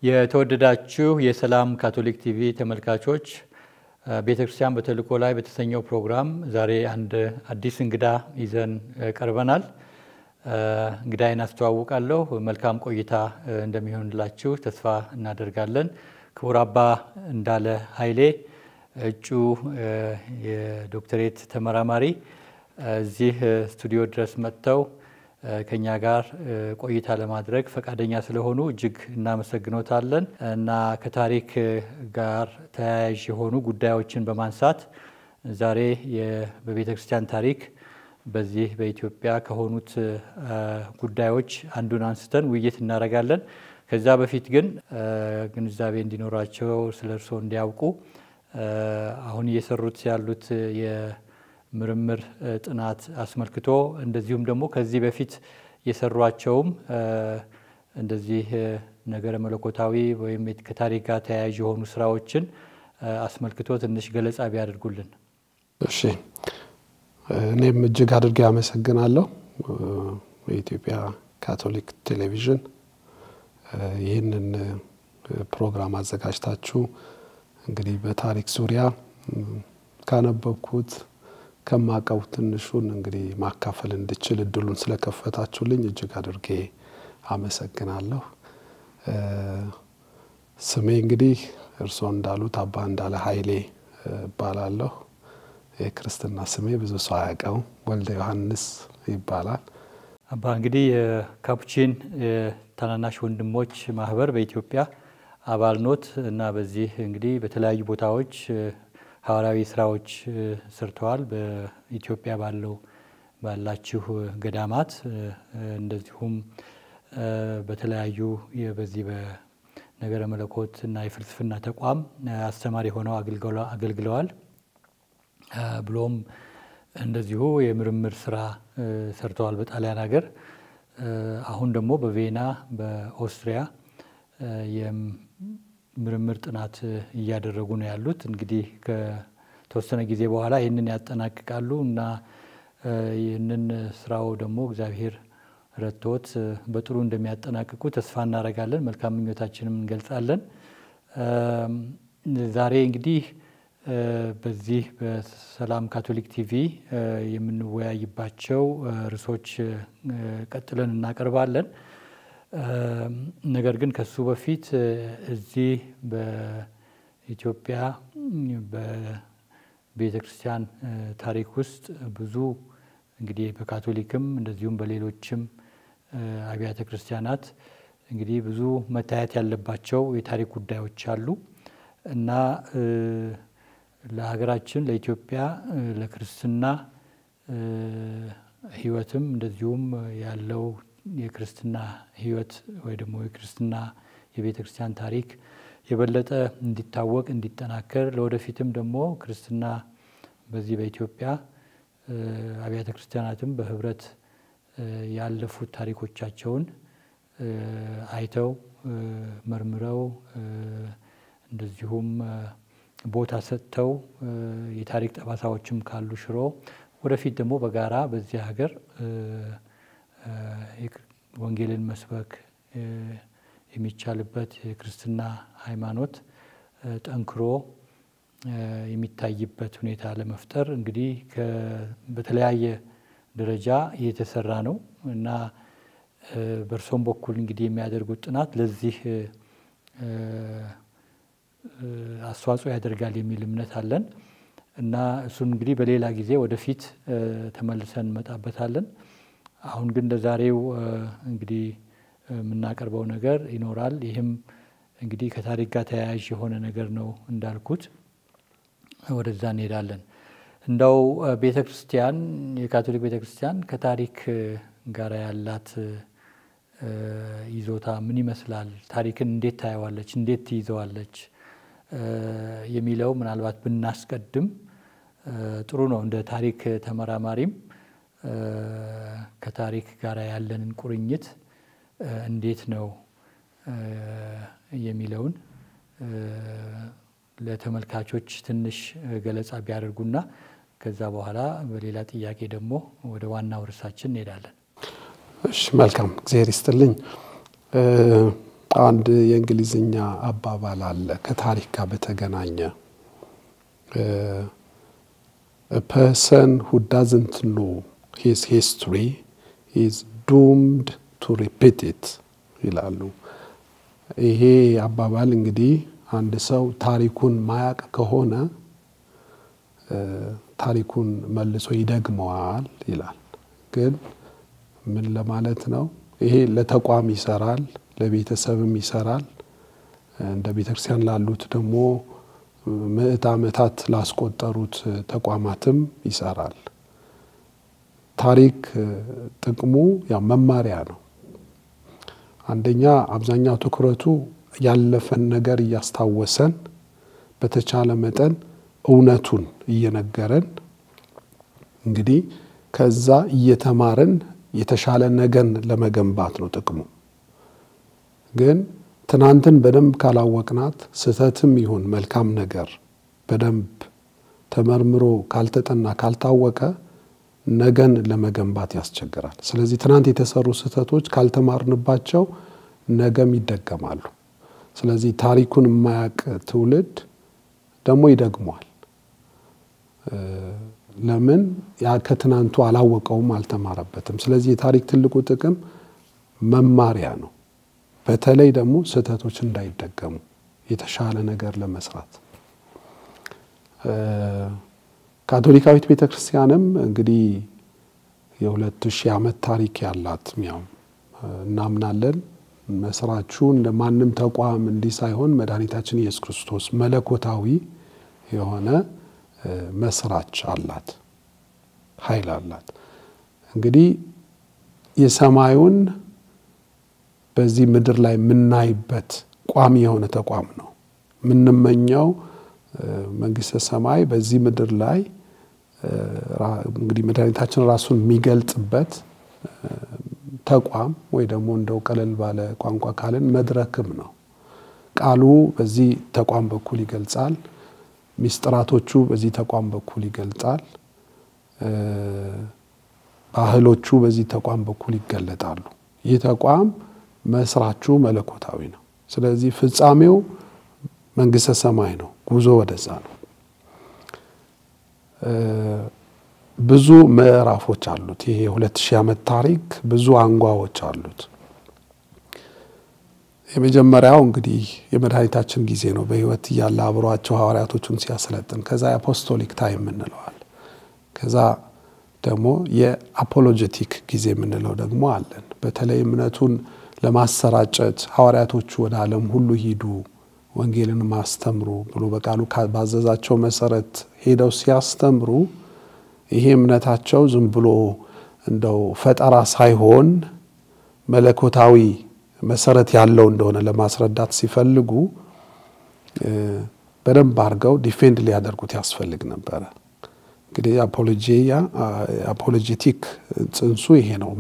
የተወደዳችሁ የሰላም ካቶሊክ ቲቪ ተመልካቾች ቤተክርስቲያን በተልእኮ ላይ በተሰኘው ፕሮግራም ዛሬ አንድ አዲስ እንግዳ ይዘን ቀርበናል። እንግዳዬን አስተዋውቃለሁ። መልካም ቆይታ እንደሚሆንላችሁ ተስፋ እናደርጋለን። ክቡር አባ እንዳለ ኃይሌ እጩ የዶክተሬት ተመራማሪ እዚህ ስቱዲዮ ድረስ መጥተው ከኛ ጋር ቆይታ ለማድረግ ፈቃደኛ ስለሆኑ እጅግ እናመሰግኖታለን እና ከታሪክ ጋር ተያያዥ የሆኑ ጉዳዮችን በማንሳት ዛሬ በቤተክርስቲያን ታሪክ በዚህ በኢትዮጵያ ከሆኑት ጉዳዮች አንዱን አንስተን ውይይት እናደርጋለን። ከዛ በፊት ግን ግንዛቤ እንዲኖራቸው ስለርሶ እንዲያውቁ አሁን እየሰሩት ያሉት ምርምር ጥናት አስመልክቶ እንደዚሁም ደግሞ ከዚህ በፊት የሰሯቸውም እንደዚህ ነገረ መለኮታዊ ወይም ከታሪክ ጋር ተያያዥ የሆኑ ስራዎችን አስመልክቶ ትንሽ ገለጻ ቢያደርጉልን። እሺ፣ እኔም እጅግ አድርጌ አመሰግናለሁ። የኢትዮጵያ ካቶሊክ ቴሌቪዥን ይህንን ፕሮግራም አዘጋጅታችሁ እንግዲህ በታሪክ ዙሪያ ካነበብኩት ከማቀው ትንሹን እንግዲህ ማካፈል እንድችል እድሉን ስለከፈታችሁልኝ እጅግ አድርጌ አመሰግናለሁ። ስሜ እንግዲህ እርሶ እንዳሉት አባ እንዳለ ኃይሌ እባላለሁ። የክርስትና ስሜ ብዙ ሰው አያውቀው፣ ወልደ ዮሐንስ ይባላል። አባ እንግዲህ ካፑቺን ታናናሽ ወንድሞች ማህበር በኢትዮጵያ አባል ኖት እና በዚህ እንግዲህ በተለያዩ ቦታዎች ሐዋርያዊ ስራዎች ሰርተዋል። በኢትዮጵያ ባላችሁ ገዳማት እንደዚሁም በተለያዩ በዚህ በነገረ መለኮት እና የፍልስፍና ተቋም አስተማሪ ሆነው አገልግለዋል። ብሎም እንደዚሁ የምርምር ስራ ሰርተዋል በጣሊያን ሀገር። አሁን ደግሞ በቬና በኦስትሪያ ምርምር ጥናት እያደረጉ ነው ያሉት። እንግዲህ ከተወሰነ ጊዜ በኋላ ይህንን ያጠናቅቃሉ እና ይህንን ስራው ደግሞ እግዚአብሔር ረድቶት በጥሩ እንደሚያጠናቅቁ ተስፋ እናደርጋለን። መልካም ምኞታችንም እንገልጻለን። ዛሬ እንግዲህ በዚህ በሰላም ካቶሊክ ቲቪ የምንወያይባቸው ርዕሶች ቀጥለን እናቀርባለን። ነገር ግን ከሱ በፊት እዚህ በኢትዮጵያ በቤተክርስቲያን ታሪክ ውስጥ ብዙ እንግዲህ በካቶሊክም እንደዚሁም በሌሎችም አብያተ ክርስቲያናት እንግዲህ ብዙ መታየት ያለባቸው የታሪክ ጉዳዮች አሉ እና ለሀገራችን ለኢትዮጵያ ለክርስትና ህይወትም እንደዚሁም ያለው የክርስትና ህይወት ወይ ደግሞ የክርስትና የቤተክርስቲያን ታሪክ የበለጠ እንዲታወቅ እንዲጠናከር ለወደፊትም ደግሞ ክርስትና በዚህ በኢትዮጵያ አብያተ ክርስቲያናትም በህብረት ያለፉት ታሪኮቻቸውን አይተው መርምረው እንደዚሁም ቦታ ሰጥተው የታሪክ ጠባሳዎችም ካሉ ሽሮ ወደፊት ደግሞ በጋራ በዚህ ሀገር ወንጌልን መስበክ የሚቻልበት የክርስትና ሃይማኖት ጠንክሮ የሚታይበት ሁኔታ ለመፍጠር እንግዲህ በተለያየ ደረጃ እየተሰራ ነው እና በርሶም በኩል እንግዲህ የሚያደርጉት ጥናት ለዚህ አስተዋጽኦ ያደርጋል የሚል እምነት አለን እና እሱን እንግዲህ በሌላ ጊዜ ወደፊት ተመልሰን እንመጣበታለን። አሁን ግን ለዛሬው እንግዲህ የምናቀርበው ነገር ይኖራል። ይህም እንግዲህ ከታሪክ ጋር ተያያዥ የሆነ ነገር ነው እንዳልኩት ወደዛ እንሄዳለን። እንደው ቤተክርስቲያን የካቶሊክ ቤተክርስቲያን ከታሪክ ጋር ያላት ይዞታ ምን ይመስላል? ታሪክን እንዴት ታየዋለች? እንዴት ትይዘዋለች? የሚለው ምናልባት ብናስቀድም ጥሩ ነው። እንደ ታሪክ ተመራማሪም ከታሪክ ጋር ያለንን ቁርኝት እንዴት ነው የሚለውን ለተመልካቾች ትንሽ ገለጻ ቢያደርጉና ከዛ በኋላ በሌላ ጥያቄ ደግሞ ወደ ዋናው ርዕሳችን እንሄዳለን። እሺ መልካም እግዚአብሔር ይስጥልኝ። አንድ የእንግሊዝኛ አባባል አለ ከታሪክ ጋር በተገናኘ a person who doesn't know his history is doomed to repeat it ይላሉ። ይሄ አባባል እንግዲህ አንድ ሰው ታሪኩን ማያቅ ከሆነ ታሪኩን መልሶ ይደግመዋል ይላል። ግን ምን ለማለት ነው? ይሄ ለተቋም ይሰራል፣ ለቤተሰብም ይሰራል፣ እንደ ቤተክርስቲያን ላሉት ደግሞ ምዕት ዓመታት ላስቆጠሩት ተቋማትም ይሰራል። ታሪክ ጥቅሙ ያው መማሪያ ነው። አንደኛ አብዛኛው ትኩረቱ ያለፈን ነገር እያስታወሰን በተቻለ መጠን እውነቱን እየነገረን እንግዲህ ከዛ እየተማረን የተሻለ ነገን ለመገንባት ነው ጥቅሙ። ግን ትናንትን በደንብ ካላወቅናት ስህተትም ይሁን መልካም ነገር በደንብ ተመርምሮ ካልተጠና ካልታወቀ ነገን ለመገንባት ያስቸግራል። ስለዚህ ትናንት የተሰሩ ስህተቶች ካልተማርንባቸው ነገም ይደገማሉ። ስለዚህ ታሪኩን የማያውቅ ትውልድ ደግሞ ይደግመዋል። ለምን? ያ ከትናንቱ አላወቀውም፣ አልተማረበትም። ስለዚህ የታሪክ ትልቁ ጥቅም መማሪያ ነው። በተለይ ደግሞ ስህተቶች እንዳይደገሙ የተሻለ ነገር ለመስራት ካቶሊካዊት ቤተክርስቲያንም እንግዲህ የ2000 ዓመት ታሪክ ያላት ነው እናምናለን። መስራቹ እንደማንም ተቋም እንዲህ ሳይሆን መድኃኒታችን ኢየሱስ ክርስቶስ መለኮታዊ የሆነ መስራች አላት፣ ኃይል አላት። እንግዲህ የሰማዩን በዚህ ምድር ላይ ምናይበት ቋሚ የሆነ ተቋም ነው። ምንመኘው መንግስተ ሰማይ በዚህ ምድር ላይ እንግዲህ መድኃኒታችን ራሱን የሚገልጽበት ተቋም ወይ ደግሞ እንደው ቀለል ባለ ቋንቋ ካለን መድረክም ነው። ቃሉ በዚህ ተቋም በኩል ይገልጻል፣ ሚስጥራቶቹ በዚህ ተቋም በኩል ይገልጻል፣ ባህሎቹ በዚህ ተቋም በኩል ይገለጣሉ። ይህ ተቋም መስራቹ መለኮታዊ ነው። ስለዚህ ፍጻሜው መንግስተ ሰማይ ነው፣ ጉዞ ወደዛ ነው። ብዙ ምዕራፎች አሉት። ይሄ 2000 ዓመት ታሪክ ብዙ አንጓዎች አሉት። የመጀመሪያው እንግዲህ የመድኃኒታችን ጊዜ ነው። በህይወት ያለ አብሯቸው ሐዋርያቶቹን ሲያሰለጥን ከዛ የአፖስቶሊክ ታይም እንለዋል። ከዛ ደግሞ የአፖሎጀቲክ ጊዜ የምንለው ደግሞ አለን። በተለይ እምነቱን ለማሰራጨት ሐዋርያቶቹ ወደ ዓለም ሁሉ ሂዱ ወንጌልን ማስተምሩ ብሎ በቃሉ ባዘዛቸው መሰረት ሄደው ሲያስተምሩ ይሄ እምነታቸው ዝም ብሎ እንደው ፈጠራ ሳይሆን መለኮታዊ መሰረት ያለው እንደሆነ ለማስረዳት ሲፈልጉ በደንብ አድርገው ዲፌንድ ሊያደርጉት ያስፈልግ ነበር። እንግዲህ አፖሎጀቲክ ጽንሱ ይሄ ነው።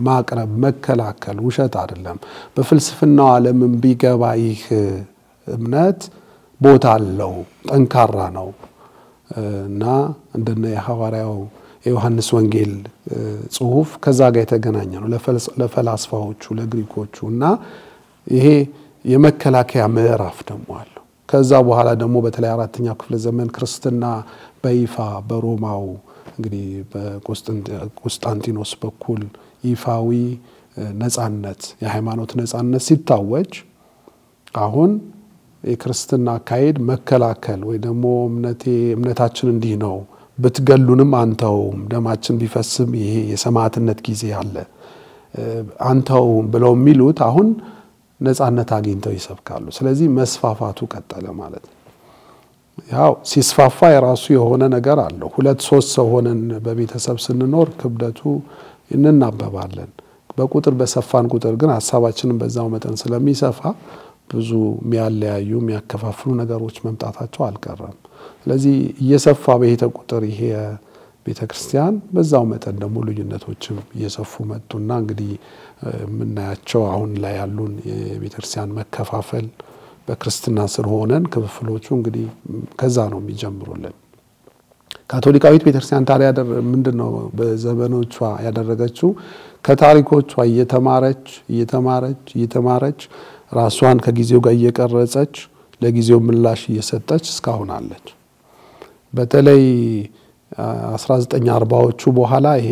ማቅረብ፣ መከላከል፣ ውሸት አይደለም። በፍልስፍናው ዓለምም ቢገባ ይህ እምነት ቦታ አለው፣ ጠንካራ ነው እና እንደነ የሐዋርያው የዮሐንስ ወንጌል ጽሑፍ ከዛ ጋር የተገናኘ ነው ለፈላስፋዎቹ ለግሪኮቹ። እና ይሄ የመከላከያ ምዕራፍ ደግሞ አለው። ከዛ በኋላ ደግሞ በተለይ አራተኛው ክፍለ ዘመን ክርስትና በይፋ በሮማው እንግዲህ በቆስጣንቲኖስ በኩል ይፋዊ ነጻነት የሃይማኖት ነጻነት ሲታወጅ አሁን የክርስትና አካሄድ መከላከል ወይ ደግሞ እምነታችን እንዲህ ነው ብትገሉንም አንተውም ደማችን ቢፈስም ይሄ የሰማዕትነት ጊዜ አለ አንተውም ብለው የሚሉት አሁን ነጻነት አግኝተው ይሰብካሉ። ስለዚህ መስፋፋቱ ቀጠለ ማለት ነው። ያው ሲስፋፋ የራሱ የሆነ ነገር አለው። 2-3 ሰው ሆነን በቤተሰብ ስንኖር ክብደቱ እንናበባለን። በቁጥር በሰፋን ቁጥር ግን ሐሳባችንን በዛው መጠን ስለሚሰፋ ብዙ የሚያለያዩ የሚያከፋፍሉ ነገሮች መምጣታቸው አልቀረም። ስለዚህ እየሰፋ በሄደ ቁጥር ይሄ ቤተክርስቲያን በዛው መጠን ደግሞ ልዩነቶችም እየሰፉ መጡና እንግዲህ ምናያቸው አሁን ላይ ያሉን የቤተክርስቲያን መከፋፈል በክርስትና ስር ሆነን ክፍፍሎቹ እንግዲህ ከዛ ነው የሚጀምሩልን። ካቶሊካዊት ቤተክርስቲያን ታዲያ ምንድነው በዘመኖቿ ያደረገችው? ከታሪኮቿ እየተማረች ራሷን ከጊዜው ጋር እየቀረጸች ለጊዜው ምላሽ እየሰጠች እስካሁን አለች። በተለይ 1940ዎቹ በኋላ ይሄ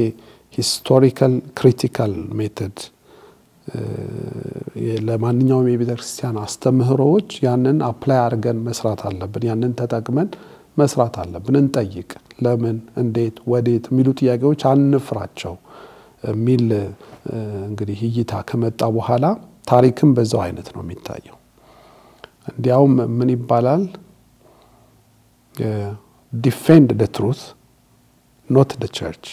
ሂስቶሪካል ክሪቲካል ሜተድ ለማንኛውም የቤተክርስቲያን አስተምህሮዎች ያንን አፕላይ አድርገን መስራት አለብን። ያንን ተጠቅመን መስራት አለብን። እንጠይቅ፣ ለምን፣ እንዴት፣ ወዴት የሚሉ ጥያቄዎች አንፍራቸው የሚል እንግዲህ እይታ ከመጣ በኋላ ታሪክም በዛው አይነት ነው የሚታየው። እንዲያውም ምን ይባላል? ዲፌንድ the truth not the church።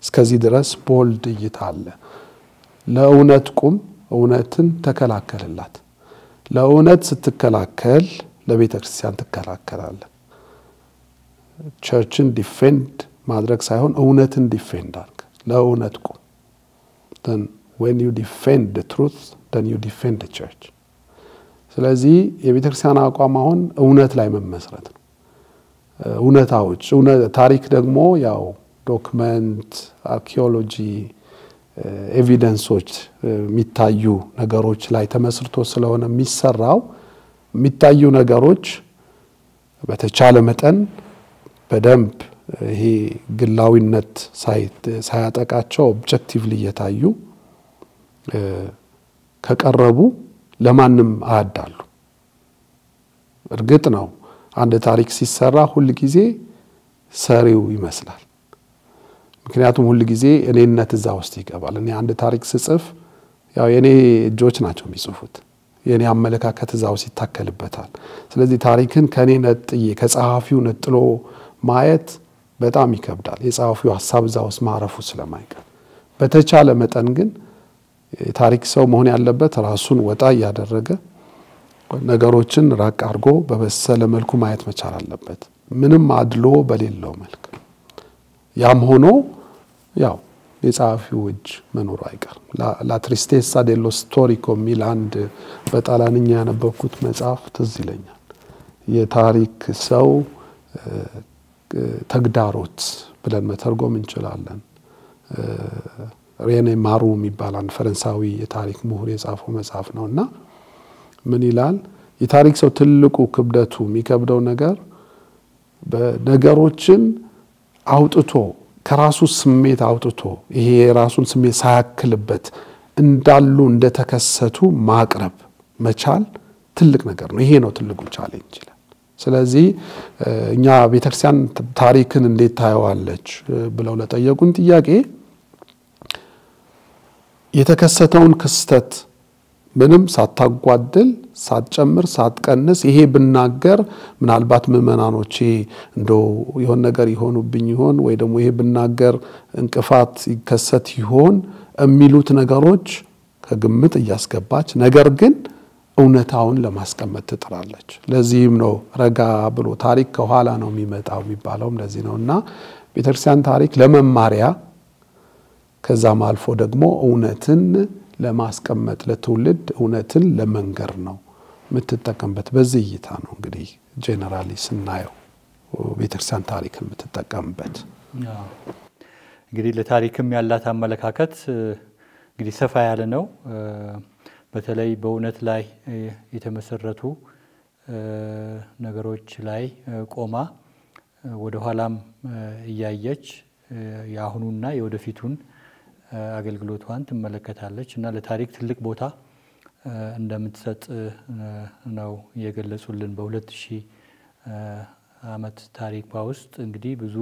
እስከዚህ ድረስ ቦልድ እይታ አለ። ለእውነት ቁም፣ እውነትን ተከላከልላት። ለእውነት ስትከላከል ለቤተ ክርስቲያን ትከላከላለህ። ቸርችን ዲፌንድ ማድረግ ሳይሆን እውነትን ዲፌንድ አድርግ፣ ለእውነት ቁም። then when you defend the truth then you defend the church። ስለዚህ የቤተ ክርስቲያን አቋም አሁን እውነት ላይ መመስረት ነው። እውነታዎች ታሪክ ደግሞ ያው ዶክመንት፣ አርኪኦሎጂ፣ ኤቪደንሶች የሚታዩ ነገሮች ላይ ተመስርቶ ስለሆነ የሚሰራው የሚታዩ ነገሮች በተቻለ መጠን በደንብ ይሄ ግላዊነት ሳያጠቃቸው ኦብጀክቲቭሊ እየታዩ ከቀረቡ ለማንም አያዳሉ። እርግጥ ነው አንድ ታሪክ ሲሰራ ሁሉ ጊዜ ሰሪው ይመስላል። ምክንያቱም ሁሉ ጊዜ እኔነት እዛ ውስጥ ይገባል። እኔ አንድ ታሪክ ስጽፍ ያው የኔ እጆች ናቸው የሚጽፉት፣ የኔ አመለካከት እዛ ውስጥ ይታከልበታል። ስለዚህ ታሪክን ከኔ ነጥዬ ከጸሐፊው ነጥሎ ማየት በጣም ይከብዳል፣ የጸሐፊው ሐሳብ እዛ ውስጥ ማረፉ ስለማይቀር። በተቻለ መጠን ግን ታሪክ ሰው መሆን ያለበት ራሱን ወጣ ያደረገ ነገሮችን ራቅ አድርጎ በበሰለ መልኩ ማየት መቻል አለበት፣ ምንም አድሎ በሌለው መልኩ። ያም ሆኖ ያው የጸሐፊው እጅ መኖሩ አይቀርም። ላ ትሪስቴሳ ዴሎ ስቶሪኮ የሚል አንድ በጣሊያንኛ ያነበብኩት መጽሐፍ ትዝ ይለኛል። የታሪክ ሰው ተግዳሮት ብለን መተርጎም እንችላለን። ሬኔ ማሩ የሚባል አንድ ፈረንሳዊ የታሪክ ምሁር የጻፈው መጽሐፍ ነውና ምን ይላል? የታሪክ ሰው ትልቁ ክብደቱ የሚከብደው ነገር በነገሮችን አውጥቶ ከራሱ ስሜት አውጥቶ ይሄ የራሱን ስሜት ሳያክልበት እንዳሉ እንደተከሰቱ ማቅረብ መቻል ትልቅ ነገር ነው። ይሄ ነው ትልቁ ቻሌንጅ ይላል። ስለዚህ እኛ ቤተክርስቲያን ታሪክን እንዴት ታየዋለች ብለው ለጠየቁን ጥያቄ የተከሰተውን ክስተት ምንም ሳታጓድል ሳትጨምር ሳትቀንስ ይሄ ብናገር ምናልባት ምእመናኖቼ እንደው ይሆን ነገር ይሆኑብኝ ይሆን ወይ ደግሞ ይሄ ብናገር እንቅፋት ይከሰት ይሆን የሚሉት ነገሮች ከግምት እያስገባች ነገር ግን እውነታውን ለማስቀመጥ ትጥራለች። ለዚህም ነው ረጋ ብሎ ታሪክ ከኋላ ነው የሚመጣው የሚባለውም ለዚህ ነውና ቤተክርስቲያን ታሪክ ለመማሪያ ከዛም አልፎ ደግሞ እውነትን ለማስቀመጥ ለትውልድ እውነትን ለመንገር ነው የምትጠቀምበት። በዚህ እይታ ነው እንግዲህ ጄነራሊ ስናየው ቤተክርስቲያን ታሪክ የምትጠቀምበት። እንግዲህ ለታሪክም ያላት አመለካከት እንግዲህ ሰፋ ያለ ነው። በተለይ በእውነት ላይ የተመሰረቱ ነገሮች ላይ ቆማ ወደ ኋላም እያየች የአሁኑና የወደፊቱን አገልግሎቷን ትመለከታለች እና ለታሪክ ትልቅ ቦታ እንደምትሰጥ ነው የገለጹልን። በ2000 ዓመት ታሪክ ውስጥ እንግዲህ ብዙ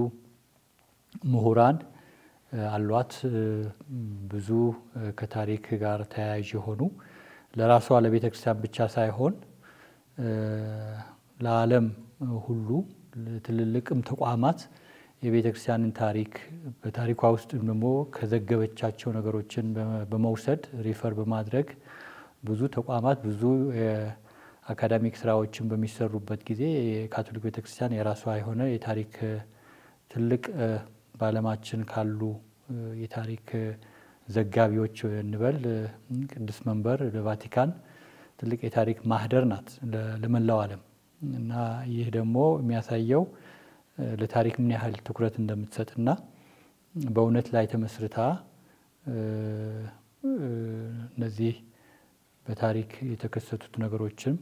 ምሁራን አሏት፣ ብዙ ከታሪክ ጋር ተያያዥ የሆኑ ለራሷ ለቤተ ክርስቲያን ብቻ ሳይሆን ለዓለም ሁሉ ትልልቅም ተቋማት የቤተ ክርስቲያንን ታሪክ በታሪኳ ውስጥ ደግሞ ከዘገበቻቸው ነገሮችን በመውሰድ ሪፈር በማድረግ ብዙ ተቋማት ብዙ አካዳሚክ ስራዎችን በሚሰሩበት ጊዜ የካቶሊክ ቤተ ክርስቲያን የራሷ የሆነ የታሪክ ትልቅ በዓለማችን ካሉ የታሪክ ዘጋቢዎች እንበል ቅዱስ መንበር ለቫቲካን ትልቅ የታሪክ ማህደር ናት ለመላው ዓለም እና ይህ ደግሞ የሚያሳየው ለታሪክ ምን ያህል ትኩረት እንደምትሰጥና በእውነት ላይ ተመስርታ እነዚህ በታሪክ የተከሰቱት ነገሮችን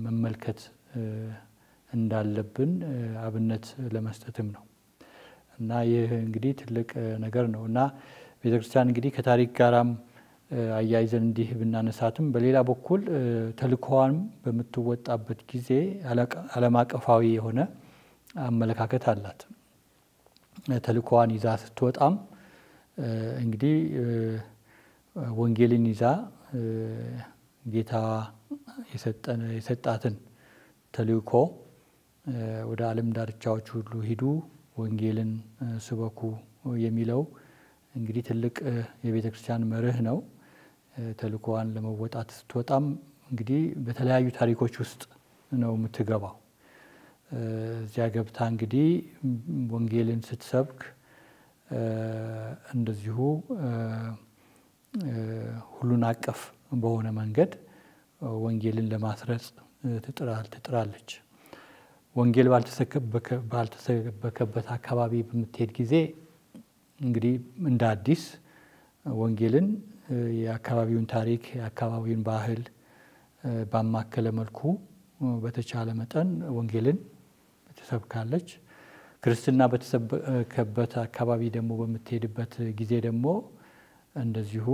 መመልከት እንዳለብን አብነት ለመስጠትም ነው እና ይህ እንግዲህ ትልቅ ነገር ነው እና ቤተክርስቲያን እንግዲህ ከታሪክ ጋራም አያይዘን እንዲህ ብናነሳትም በሌላ በኩል ተልእኮዋን በምትወጣበት ጊዜ ዓለም አቀፋዊ የሆነ አመለካከት አላት። ተልእኮዋን ይዛ ስትወጣም እንግዲህ ወንጌልን ይዛ ጌታ የሰጣትን ተልእኮ ወደ ዓለም ዳርቻዎች ሁሉ ሂዱ ወንጌልን ስበኩ የሚለው እንግዲህ ትልቅ የቤተክርስቲያን መርህ ነው። ተልእኮዋን ለመወጣት ስትወጣም እንግዲህ በተለያዩ ታሪኮች ውስጥ ነው የምትገባው። እዚያ ገብታ እንግዲህ ወንጌልን ስትሰብክ እንደዚሁ ሁሉን አቀፍ በሆነ መንገድ ወንጌልን ለማስረጽ ትጥራለች። ወንጌል ባልተሰበከበት አካባቢ በምትሄድ ጊዜ እንግዲህ እንደ አዲስ ወንጌልን የአካባቢውን ታሪክ የአካባቢውን ባህል ባማከለ መልኩ በተቻለ መጠን ወንጌልን ትሰብካለች። ክርስትና በተሰበከበት አካባቢ ደግሞ በምትሄድበት ጊዜ ደግሞ እንደዚሁ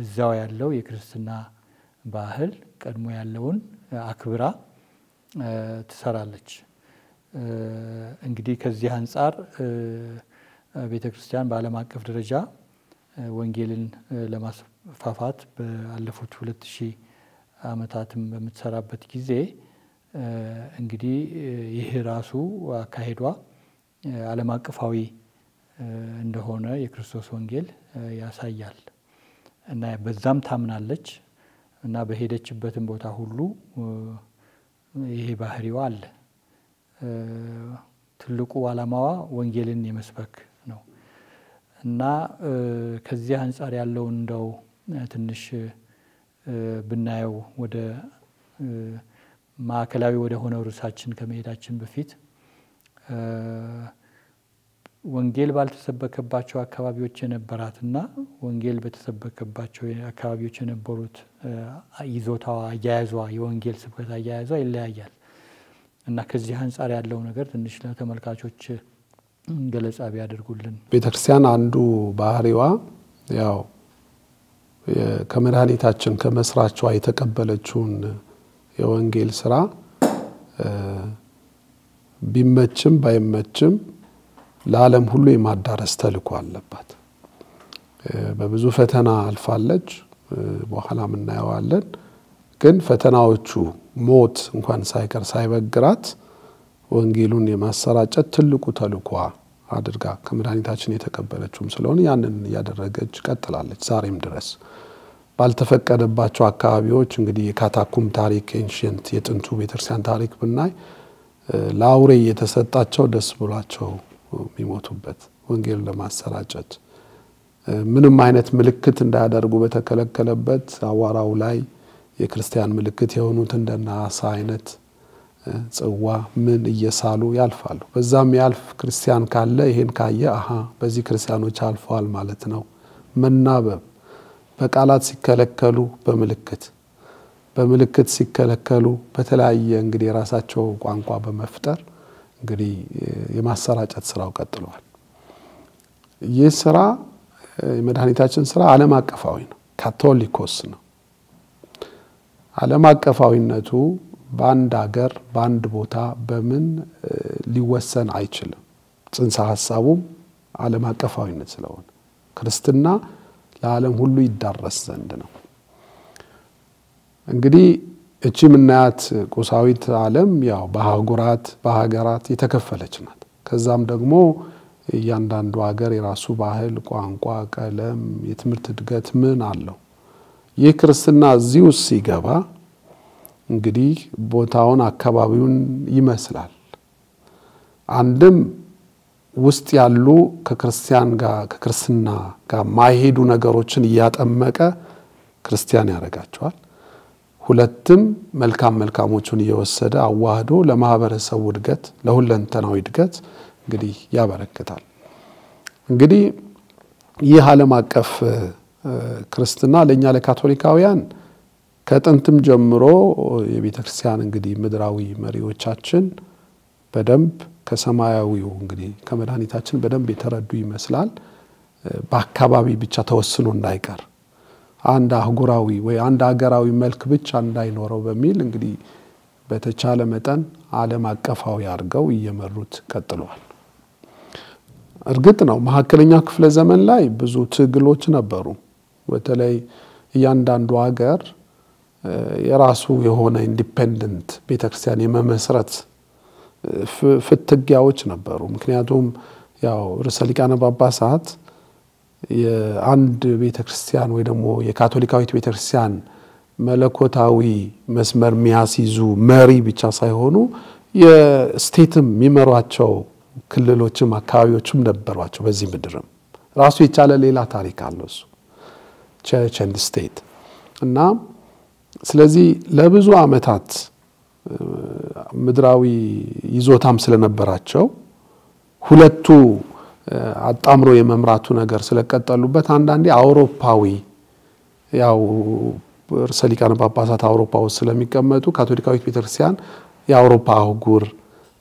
እዛው ያለው የክርስትና ባህል ቀድሞ ያለውን አክብራ ትሰራለች። እንግዲህ ከዚህ አንፃር ቤተክርስቲያን በዓለም አቀፍ ደረጃ ወንጌልን ለማስፋፋት ባለፉት 2000 ዓመታትም በምትሰራበት ጊዜ እንግዲህ ይህ ራሱ አካሄዷ ዓለም አቀፋዊ እንደሆነ የክርስቶስ ወንጌል ያሳያል እና በዛም ታምናለች እና በሄደችበትም ቦታ ሁሉ ይሄ ባህሪዋ አለ። ትልቁ ዓላማዋ ወንጌልን የመስበክ ነው እና ከዚህ አንፃር ያለው እንደው ትንሽ ብናየው ወደ ማዕከላዊ ወደ ሆነው ርዕሳችን ከመሄዳችን በፊት ወንጌል ባልተሰበከባቸው አካባቢዎች የነበራትና ወንጌል በተሰበከባቸው አካባቢዎች የነበሩት ይዞታዋ አያያዟ የወንጌል ስብከት አያያዟ ይለያያል እና ከዚህ አንፃር ያለው ነገር ትንሽ ለተመልካቾች ገለጻ ቢያደርጉልን። ቤተክርስቲያን አንዱ ባህሪዋ ያው ከመድኃኒታችን ከመስራቿ የተቀበለችውን የወንጌል ስራ ቢመችም ባይመችም ለዓለም ሁሉ የማዳረስ ተልእኮ አለባት። በብዙ ፈተና አልፋለች፣ በኋላም እናየዋለን። ግን ፈተናዎቹ ሞት እንኳን ሳይቀር ሳይበግራት ወንጌሉን የማሰራጨት ትልቁ ተልእኮ አድርጋ ከመድኃኒታችን የተቀበለችውም ስለሆነ ያንን ያደረገች ቀጥላለች ዛሬም ድረስ። ባልተፈቀደባቸው አካባቢዎች እንግዲህ የካታኩም ታሪክ ኤንሽንት የጥንቱ ቤተክርስቲያን ታሪክ ብናይ ለአውሬ የተሰጣቸው ደስ ብሏቸው የሚሞቱበት ወንጌል ለማሰራጨት ምንም አይነት ምልክት እንዳያደርጉ በተከለከለበት አዋራው ላይ የክርስቲያን ምልክት የሆኑት እንደና አሳ አይነት ጽዋ ምን እየሳሉ ያልፋሉ። በዛም ያልፍ ክርስቲያን ካለ ይሄን ካየ በዚህ ክርስቲያኖች አልፈዋል ማለት ነው። መናበብ በቃላት ሲከለከሉ በምልክት ሲከለከሉ በተለያየ እንግዲህ ራሳቸው ቋንቋ በመፍጠር እንግዲህ የማሰራጨት ስራው ቀጥሏል። ይህ ስራ የመድኃኒታችን ስራ ዓለም አቀፋዊ ነው፣ ካቶሊኮስ ነው። ዓለም አቀፋዊነቱ በአንድ ሀገር በአንድ ቦታ በምን ሊወሰን አይችልም። ጽንሰ ሐሳቡም ዓለም አቀፋዊነት ስለሆነ ክርስትና ለዓለም ሁሉ ይዳረስ ዘንድ ነው። እንግዲህ እቺ ምናያት ቁሳዊት ዓለም ያው በአህጉራት በሀገራት የተከፈለች ናት። ከዛም ደግሞ እያንዳንዱ ሀገር የራሱ ባህል፣ ቋንቋ፣ ቀለም፣ የትምህርት እድገት ምን አለው። ይህ ክርስትና እዚሁ ሲገባ እንግዲህ ቦታውን አካባቢውን ይመስላል። አንድም ውስጥ ያሉ ከክርስቲያን ጋር ከክርስትና ጋር ማይሄዱ ነገሮችን ያጠመቀ ክርስቲያን ያረጋቸዋል። ሁለትም መልካሞቹን እየወሰደ አዋህዶ ለማህበረሰቡ እድገት ለሁለንተናዊ እድገት እንግዲህ ያበረክታል። እንግዲህ ይህ ዓለም አቀፍ ክርስትና ለኛ ለካቶሊካውያን ከጥንትም ጀምሮ የቤተክርስቲያን እንግዲህ ምድራዊ መሪዎቻችን በደንብ ከሰማያዊው እንግዲህ ከመድኃኒታችን በደንብ የተረዱ ይመስላል። በአካባቢ ብቻ ተወስኖ እንዳይቀር አንድ አህጉራዊ ወይ አንድ ሀገራዊ መልክ ብቻ እንዳይኖረው በሚል እንግዲህ በተቻለ መጠን ዓለም አቀፋዊ አድርገው እየመሩት ቀጥለዋል። እርግጥ ነው መካከለኛው ክፍለ ዘመን ላይ ብዙ ትግሎች ነበሩ። በተለይ እያንዳንዱ ሀገር የራሱ የሆነ ኢንዲፔንደንት ቤተክርስቲያን የመመስረት ፍትጊያዎች ነበሩ። ምክንያቱም ያው ርዕሰ ሊቃነ ጳጳሳት የአንድ ቤተክርስቲያን ወይ ደግሞ የካቶሊካዊት ቤተክርስቲያን መለኮታዊ መስመር የሚያስይዙ መሪ ብቻ ሳይሆኑ የስቴትም የሚመሯቸው ክልሎችም አካባቢዎችም ነበሯቸው። በዚህ ምድርም ራሱ የቻለ ሌላ ታሪክ አለው እሱ ቸርች ኤንድ ስቴት እና ስለዚህ ለብዙ አመታት ምድራዊ ይዞታም ስለነበራቸው ሁለቱ አጣምሮ የመምራቱ ነገር ስለቀጠሉበት አንዳንዴ አውሮፓዊ ያው ርዕሰ ሊቃነ ጳጳሳት አውሮፓ ውስጥ ስለሚቀመጡ ካቶሊካዊት ቤተክርስቲያን የአውሮፓ አህጉር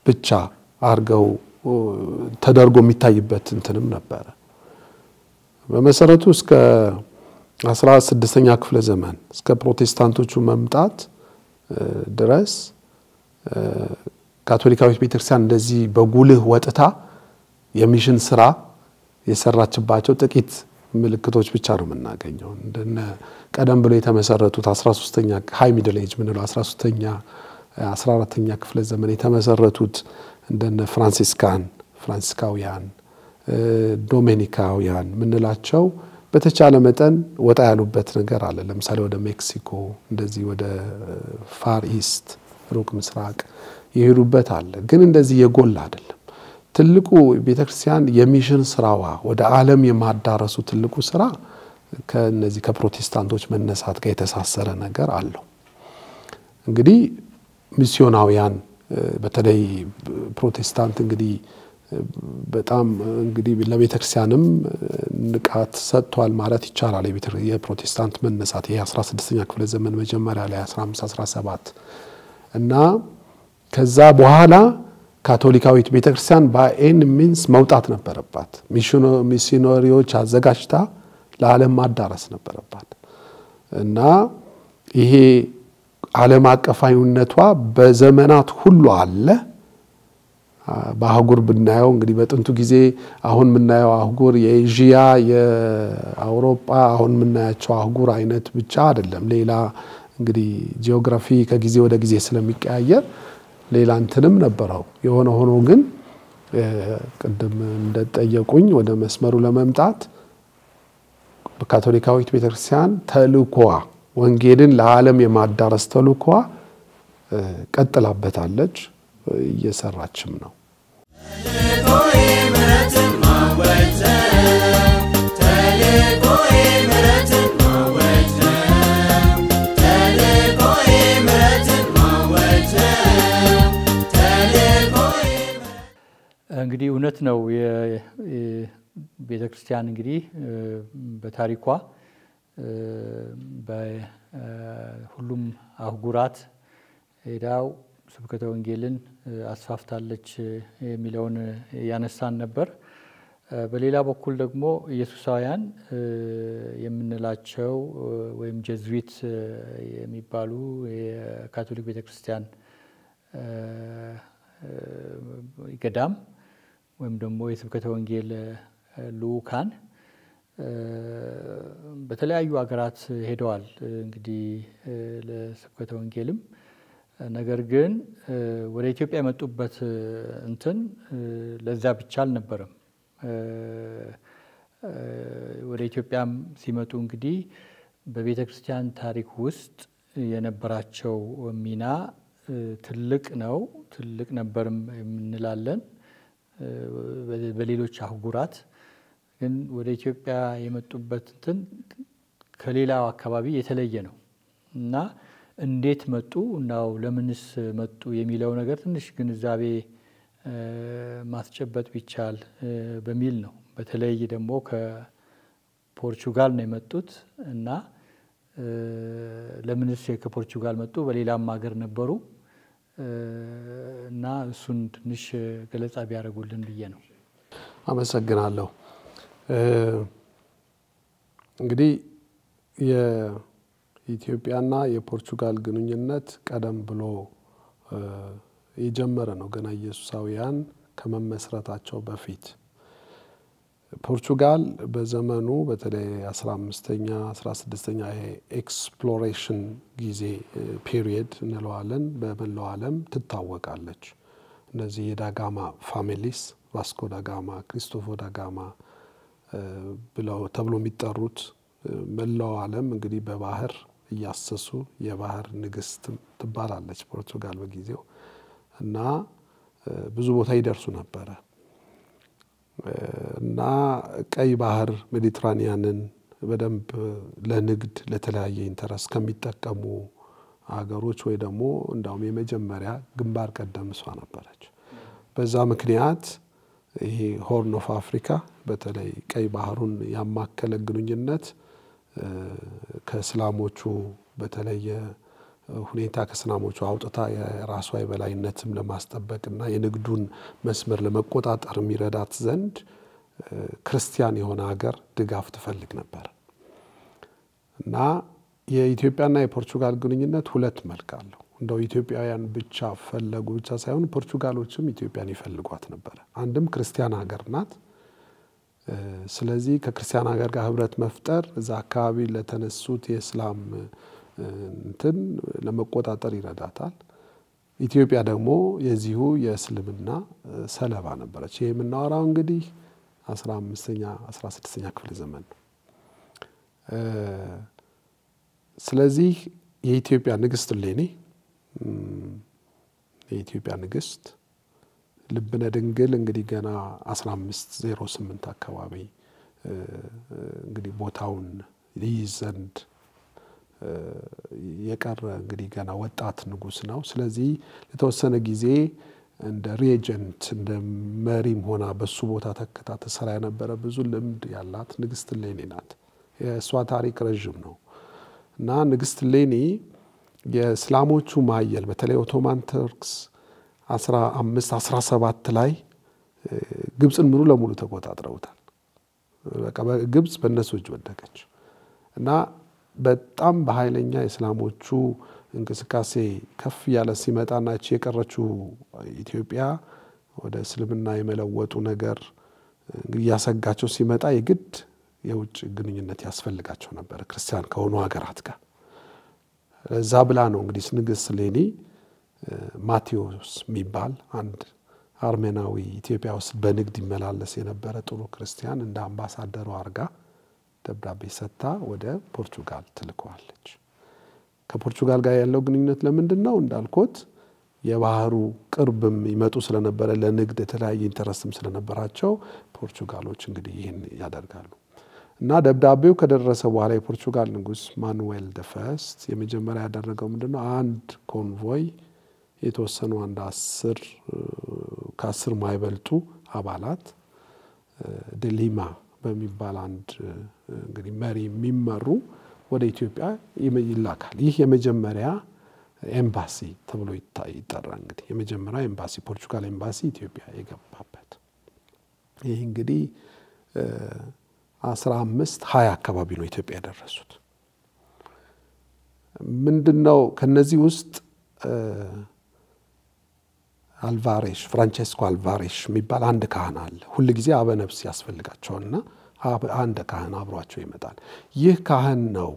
ብቻ አርገው ተደርጎ የሚታይበት እንትንም ነበር። በመሰረቱ እስከ 16ኛ ክፍለ ዘመን እስከ ፕሮቴስታንቶቹ መምጣት ድረስ ካቶሊካዊት ቤተክርስቲያን እንደዚህ በጉልህ ወጥታ የሚሽን ስራ የሰራችባቸው ጥቂት ምልክቶች ብቻ ነው የምናገኘው። እንደነ ቀደም ብሎ የተመሰረቱት 13ኛ ሃይ ሚድል ኤጅ ምንለው 13ኛ 14ኛ ክፍለ ዘመን የተመሰረቱት እንደነ ፍራንሲስካውያን ዶሚኒካውያን ምንላቸው በተቻለ መጠን ወጣ ያሉበት ነገር አለ። ለምሳሌ ወደ ሜክሲኮ እንደዚህ ወደ ፋር ኢስት ሩቅ ምስራቅ ይሄዱበት አለ። ግን እንደዚህ የጎላ አይደለም። ትልቁ ቤተክርስቲያን የሚሽን ስራዋ ወደ ዓለም የማዳረሱ ትልቁ ስራ ከነዚህ ከፕሮቴስታንቶች መነሳት ጋር የተሳሰረ ነገር አለው። እንግዲህ ሚስዮናውያን በተለይ ፕሮቴስታንት እንግዲህ በጣም እንግዲህ ለቤተክርስቲያንም ንቃት ሰጥቷል ማለት ይቻላል። የፕሮቴስታንት መነሳት የ16ኛ ክፍለ ዘመን መጀመሪያ ላይ 15 17 እና ከዛ በኋላ ካቶሊካዊት ቤተክርስቲያን በኤን ሚንስ መውጣት ነበረባት። ሚሽነሪዎች አዘጋጅታ ለዓለም ማዳረስ ነበረባት እና ይሄ ዓለም አቀፋዊነቷ በዘመናት ሁሉ አለ። በአህጉር ብናየው እንግዲህ በጥንቱ ጊዜ አሁን ምናየው አህጉር የኤዥያ የአውሮፓ አሁን ምናያቸው አህጉር አይነት ብቻ አይደለም። ሌላ እንግዲህ ጂኦግራፊ ከጊዜ ወደ ጊዜ ስለሚቀያየር ሌላ እንትንም ነበረው። የሆነ ሆኖ ግን ቅድም እንደጠየቁኝ ወደ መስመሩ ለመምጣት በካቶሊካዊት ቤተክርስቲያን ተልእኮዋ ወንጌልን ለዓለም የማዳረስ ተልእኮዋ ቀጥላበታለች እየሰራችም ነው። እንግዲህ እውነት ነው የቤተክርስቲያን እንግዲህ በታሪኳ በሁሉም አህጉራት ሄዳው ስብከተ ወንጌልን አስፋፍታለች የሚለውን ያነሳን ነበር። በሌላ በኩል ደግሞ ኢየሱሳውያን የምንላቸው ወይም ጀዝዊት የሚባሉ የካቶሊክ ቤተክርስቲያን ገዳም ወይም ደግሞ የስብከተ ወንጌል ልኡካን በተለያዩ ሀገራት ሄደዋል እንግዲህ ለስብከተ ወንጌልም። ነገር ግን ወደ ኢትዮጵያ የመጡበት እንትን ለዛ ብቻ አልነበረም። ወደ ኢትዮጵያም ሲመጡ እንግዲህ በቤተክርስቲያን ታሪክ ውስጥ የነበራቸው ሚና ትልቅ ነው፣ ትልቅ ነበርም እንላለን። በሌሎች አህጉራት ግን ወደ ኢትዮጵያ የመጡበት እንትን ከሌላው አካባቢ የተለየ ነው እና እንዴት መጡ እናው ለምንስ መጡ የሚለው ነገር ትንሽ ግንዛቤ ማስጨበጥ ቢቻል በሚል ነው። በተለይ ደግሞ ከፖርቹጋል ነው የመጡት እና ለምንስ ከፖርቹጋል መጡ? በሌላም ሀገር ነበሩ እና እሱን ትንሽ ገለጻ ቢያደርጉልን ብዬ ነው። አመሰግናለሁ። እንግዲህ የኢትዮጵያና የፖርቹጋል ግንኙነት ቀደም ብሎ የጀመረ ነው። ገና ኢየሱሳውያን ከመመስረታቸው በፊት ፖርቹጋል በዘመኑ በተለይ 15ኛ 16ኛ ኤክስፕሎሬሽን ጊዜ ፒሪየድ እንለዋለን በመላው ዓለም ትታወቃለች። እነዚህ የዳጋማ ፋሚሊስ ቫስኮ ዳጋማ፣ ክሪስቶፎ ዳጋማ ብለው ተብሎ የሚጠሩት መላው ዓለም እንግዲህ በባህር እያሰሱ የባህር ንግስት ትባላለች ፖርቹጋል በጊዜው እና ብዙ ቦታ ይደርሱ ነበረ እና ቀይ ባህር ሜዲትራኒያንን በደንብ ለንግድ ለተለያየ ኢንተረስት ከሚጠቀሙ አገሮች ወይ ደግሞ እንዳውም የመጀመሪያ ግንባር ቀደም እሷ ነበረች። በዛ ምክንያት ይሄ ሆርን ኦፍ አፍሪካ በተለይ ቀይ ባህሩን ያማከለ ግንኙነት ከእስላሞቹ በተለየ ሁኔታ ከእስላሞቹ አውጥታ የራሷ የበላይነትም ለማስጠበቅና የንግዱን መስመር ለመቆጣጠር የሚረዳት ዘንድ ክርስቲያን የሆነ ሀገር ድጋፍ ትፈልግ ነበር እና የኢትዮጵያና የፖርቹጋል ግንኙነት ሁለት መልክ አለው። እንደው ኢትዮጵያውያን ብቻ ፈለጉ ብቻ ሳይሆን ፖርቹጋሎችም ኢትዮጵያን ይፈልጓት ነበር። አንድም ክርስቲያን ሀገር ናት። ስለዚህ ከክርስቲያን ሀገር ጋር ህብረት መፍጠር እዛ አካባቢ ለተነሱት የእስላም እንትን ለመቆጣጠር ይረዳታል። ኢትዮጵያ ደግሞ የዚሁ የእስልምና ሰለባ ነበረች። ይሄ የምናወራው እንግዲህ 15ኛ 16ኛ ክፍለ ዘመን ነው። ስለዚህ የኢትዮጵያ ንግስት እሌኒ የኢትዮጵያ ንግስት ልብነ ድንግል እንግዲህ ገና 1508 አካባቢ እንግዲህ ቦታውን ይይዝ ዘንድ የቀረ እንግዲህ ገና ወጣት ንጉስ ነው። ስለዚህ ለተወሰነ ጊዜ እንደ ሬጀንት እንደ መሪም ሆና በሱ ቦታ ተከታ ተሰራ የነበረ ብዙ ልምድ ያላት ንግስት እሌኒ ናት። የእሷ ታሪክ ረጅም ነው እና ንግስት እሌኒ የእስላሞቹ ማየል በተለይ ኦቶማን ተርክስ 15 17 ላይ ግብጽን ሙሉ ለሙሉ ተቆጣጥረውታል። በቃ ግብጽ በእነሱ እጅ ወደቀች እና በጣም በኃይለኛ እስላሞቹ እንቅስቃሴ ከፍ ያለ ሲመጣና እቺ የቀረችው ኢትዮጵያ ወደ እስልምና የመለወጡ ነገር ያሰጋቸው ሲመጣ የግድ የውጭ ግንኙነት ያስፈልጋቸው ነበር ክርስቲያን ከሆኑ ሀገራት ጋር። እዛ ብላ ነው እንግዲህ ንግስት እሌኒ ማቴዎስ የሚባል አንድ አርሜናዊ ኢትዮጵያ ውስጥ በንግድ ይመላለስ የነበረ ጥሩ ክርስቲያን እንደ አምባሳደሩ አርጋ ደብዳቤ ሰጥታ ወደ ፖርቹጋል ትልከዋለች። ከፖርቹጋል ጋር ያለው ግንኙነት ለምንድነው እንዳልኩት የባህሩ ቅርብም ይመጡ ስለነበረ ለንግድ የተለያየ ኢንተረስትም ስለነበራቸው ፖርቹጋሎች እንግዲህ ይሄን ያደርጋሉ እና ደብዳቤው ከደረሰ በኋላ የፖርቹጋል ንጉስ ማኑኤል ደ ፈርስት የመጀመሪያ ያደረገው ምንድነው አንድ ኮንቮይ የተወሰኑ አንድ 10 ከ10 ማይበልጡ አባላት ደሊማ በሚባል አንድ እንግዲህ መሪ የሚመሩ ወደ ኢትዮጵያ ይላካል። ይህ የመጀመሪያ ኤምባሲ ተብሎ ይጠራል። እንግዲህ የመጀመሪያ ኤምባሲ ፖርቹጋል ኤምባሲ ኢትዮጵያ የገባበት ይህ እንግዲህ 15 20 አካባቢ ነው ኢትዮጵያ ያደረሱት። ምንድነው ከነዚህ ውስጥ አልቫሬሽ ፍራንቼስኮ አልቫሬሽ የሚባል አንድ ካህን አለ። ሁሉ ጊዜ አበነብስ ያስፈልጋቸውና አንድ ካህን አብሯቸው ይመጣል። ይህ ካህን ነው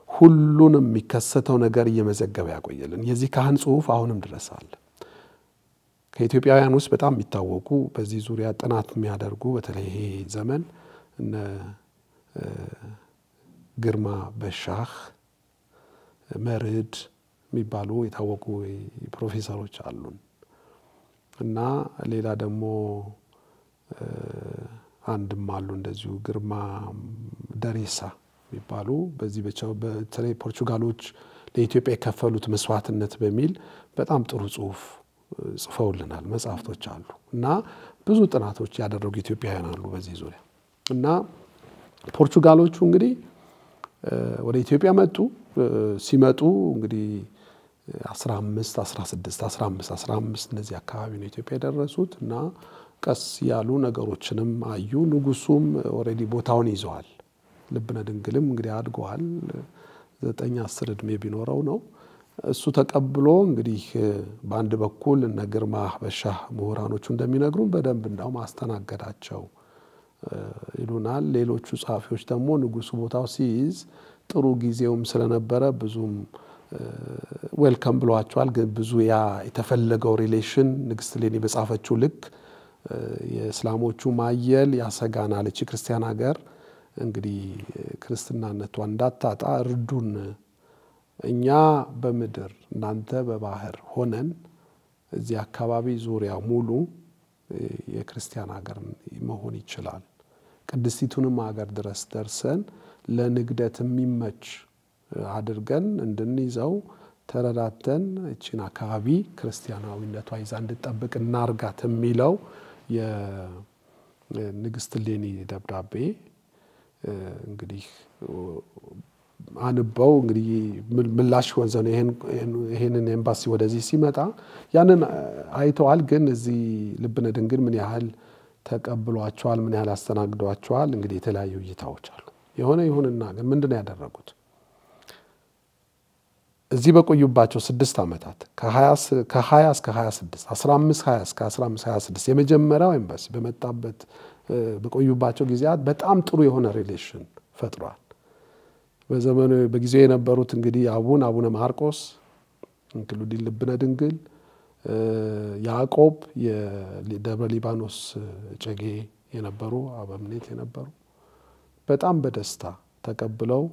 ሁሉንም የሚከሰተው ነገር እየመዘገበ ያቆየልን። የዚህ ካህን ጽሑፍ አሁንም ድረስ አለ። ከኢትዮጵያውያን ውስጥ በጣም የሚታወቁ በዚህ ዙሪያ ጥናት የሚያደርጉ በተለይ ይሄ ዘመን እነ ግርማ በሻህ መርድ የሚባሉ የታወቁ ፕሮፌሰሮች አሉን እና ሌላ ደግሞ አንድም አሉ እንደዚሁ ግርማ ደሬሳ የሚባሉ በዚህ በተለይ ፖርቹጋሎች ለኢትዮጵያ የከፈሉት መስዋዕትነት በሚል በጣም ጥሩ ጽሑፍ ጽፈውልናል። መጽሐፍቶች አሉ እና ብዙ ጥናቶች ያደረጉ ኢትዮጵያውያን አሉ በዚህ ዙሪያ እና ፖርቹጋሎቹ እንግዲህ ወደ ኢትዮጵያ መጡ። ሲመጡ እንግዲህ 15 16 15 15 እነዚህ አካባቢ ነው ኢትዮጵያ የደረሱት እና ቀስ ያሉ ነገሮችንም አዩ። ንጉሱም ኦሬዲ ቦታውን ይዘዋል። ልብነ ድንግልም እንግዲህ አድገዋል። 9 10 እድሜ ቢኖረው ነው። እሱ ተቀብሎ እንግዲህ በአንድ በኩል እነ ግርማ በሻህ ምሁራኖቹ እንደሚነግሩን በደንብ እንዳው ማስተናገዳቸው ይሉናል። ሌሎቹ ጻፊዎች ደግሞ ንጉሱ ቦታው ሲይዝ ጥሩ ጊዜውም ስለነበረ ብዙም ዌልካም ብሏቸዋል። ግን ብዙ ያ የተፈለገው ሪሌሽን ንግስት ሌኒ በጻፈችው ልክ የእስላሞቹ ማየል ያሰጋናል። እቺ ክርስቲያን ሀገር እንግዲህ ክርስትናነቷ እንዳታጣ እርዱን፣ እኛ በምድር እናንተ በባህር ሆነን እዚህ አካባቢ ዙሪያ ሙሉ የክርስቲያን ሀገር መሆን ይችላል። ቅድስቲቱንም ሀገር ድረስ ደርሰን ለንግደት የሚመች አድርገን እንድንይዘው ተረዳተን እቺን አካባቢ ክርስቲያናዊነቷ ይዛ እንድትጠብቅ እናርጋት የሚለው የንግስት ሌኒ ደብዳቤ እንግዲህ አንበው እንግዲህ ምላሽ ወንዘነ ይሄንን ኤምባሲ ወደዚህ ሲመጣ ያንን አይተዋል። ግን እዚህ ልብነ ድንግል ምን ያህል ተቀብሏቸዋል፣ ምን ያህል አስተናግዷቸዋል እንግዲህ የተለያዩ እይታዎች አሉ። ይሁንና ግን ምንድነው ያደረጉት? እዚህ በቆዩባቸው 6 ዓመታት ከ20 እስከ 26 15 20 እስከ 15 26 የመጀመሪያው ኤምባሲ በመጣበት በቆዩባቸው ጊዜያት በጣም ጥሩ የሆነ ሪሌሽን ፈጥሯል። በዘመኑ በጊዜው የነበሩት እንግዲህ አቡነ ማርቆስ እንግዲህ ልብነ ድንግል ያዕቆብ የደብረ ሊባኖስ ጨጌ የነበሩ አበምኔት የነበሩ በጣም በደስታ ተቀብለው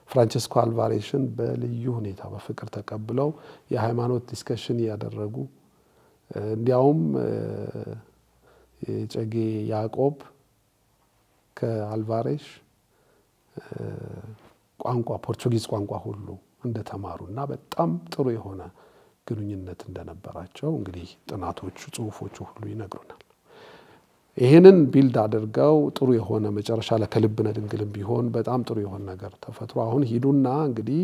ፍራንቺስኮ አልቫሬሽን በልዩ ሁኔታ በፍቅር ተቀብለው የሃይማኖት ዲስከሽን ያደረጉ እንዲያውም ጨጌ ያዕቆብ ከአልቫሬሽ ቋንቋ ፖርቹጊዝ ቋንቋ ሁሉ እንደተማሩና በጣም ጥሩ የሆነ ግንኙነት እንደነበራቸው እንግዲህ ጥናቶቹ ጽሁፎቹ ሁሉ ይነግሩናል። ይሄንን ቢልድ አድርገው ጥሩ የሆነ መጨረሻ ለከልብነ ድንግልም ቢሆን በጣም ጥሩ የሆነ ነገር ተፈጥሮ አሁን ሂዱና እንግዲህ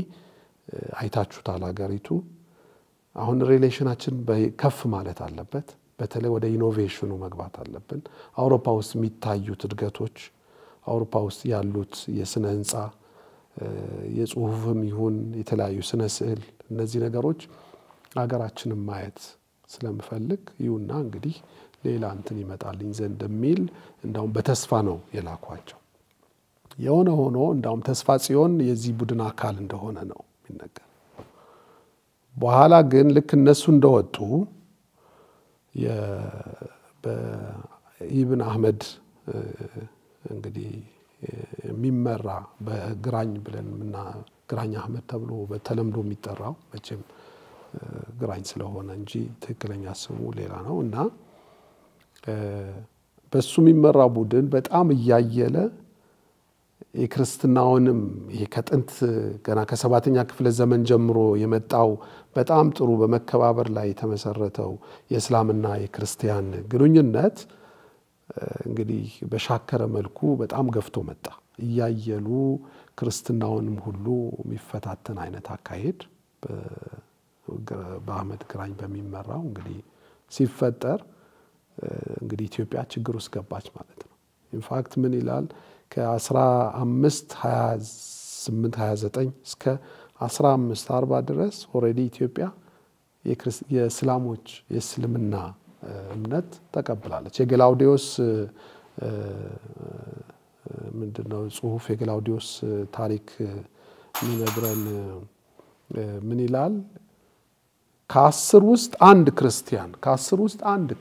አይታችሁታል ሀገሪቱ አሁን ሪሌሽናችን ከፍ ማለት አለበት። በተለይ ወደ ኢኖቬሽኑ መግባት አለብን። አውሮፓ ውስጥ የሚታዩት እድገቶች አውሮፓ ውስጥ ያሉት የስነ ህንጻ የጽሁፍም ይሁን የተለያዩ ስነ ስዕል እነዚህ ነገሮች ሀገራችንን ማየት ስለምፈልግ ይሁንና እንግዲህ ሌላ እንትን ይመጣልኝ ዘንድ የሚል እንዳውም በተስፋ ነው የላኳቸው። የሆነ ሆኖ እንዳውም ተስፋ ጽዮን የዚህ ቡድን አካል እንደሆነ ነው የሚነገር። በኋላ ግን ልክ እነሱ እንደወጡ በኢብን አህመድ እንግዲህ የሚመራ በግራኝ ብለንና ግራኝ አህመድ ተብሎ በተለምዶ የሚጠራው መቼም ግራኝ ስለሆነ እንጂ ትክክለኛ ስሙ ሌላ ነው እና በሱ የሚመራ ቡድን በጣም እያየለ የክርስትናውንም ይሄ ከጥንት ገና ከ7ኛ ክፍለ ዘመን ጀምሮ የመጣው በጣም ጥሩ በመከባበር ላይ የተመሰረተው የእስላምና የክርስቲያን ግንኙነት እንግዲህ በሻከረ መልኩ በጣም ገፍቶ መጣ። እያየሉ ክርስትናውንም ሁሉ የሚፈታተን አይነት አካሄድ በአህመድ ግራኝ በሚመራው እንግዲህ ሲፈጠር እንግዲህ ኢትዮጵያ ችግር ውስጥ ገባች ማለት ነው። ኢንፋክት ምን ይላል ከ15 28 29 እስከ 15 40 ድረስ ኦሬዲ ኢትዮጵያ የእስላሞች የእስልምና እምነት ተቀብላለች። የገላውዲዮስ ምንድነው ጽሁፍ የገላውዲዮስ ታሪክ የሚነግረን ምን ይላል? ከ10 ውስጥ አንድ